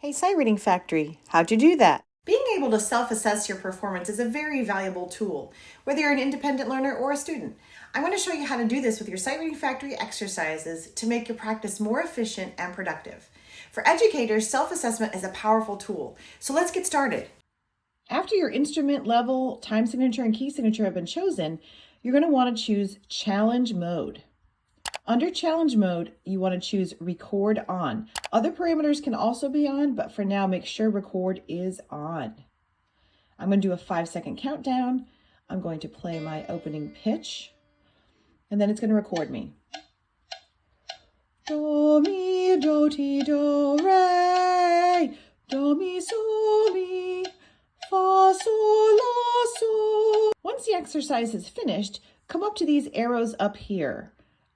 Hey, Sight Reading Factory, how'd you do that? Being able to self-assess your performance is a very valuable tool, whether you're an independent learner or a student. I'm going to show you how to do this with your Sight Reading Factory exercises to make your practice more efficient and productive. For educators, self-assessment is a powerful tool, so let's get started. After your instrument level, time signature, and key signature have been chosen, you're going to want to choose Challenge Mode. Under challenge mode, you want to choose record on. Other parameters can also be on, but for now, make sure record is on. I'm going to do a 5-second countdown. I'm going to play my opening pitch, and then it's going to record me. Do, mi, do, ti, do, re, do, mi, so, mi, fa, sol, la, sol. Once the exercise is finished, come up to these arrows up here,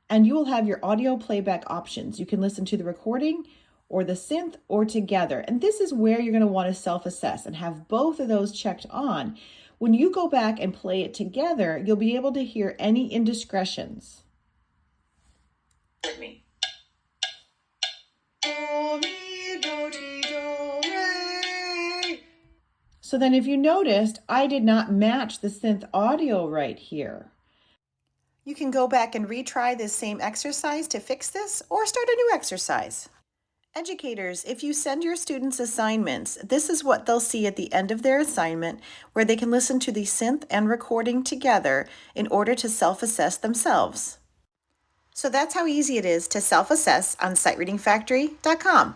and you will have your audio playback options. You can listen to the recording or the synth or together. And this is where you're going to want to self-assess and have both of those checked on. When you go back and play it together, you'll be able to hear any indiscretions. So then if you noticed, I did not match the synth audio right here. You can go back and retry this same exercise to fix this or start a new exercise. Educators, if you send your students assignments, this is what they'll see at the end of their assignment, where they can listen to the synth and recording together in order to self-assess themselves. So that's how easy it is to self-assess on SightReadingFactory.com.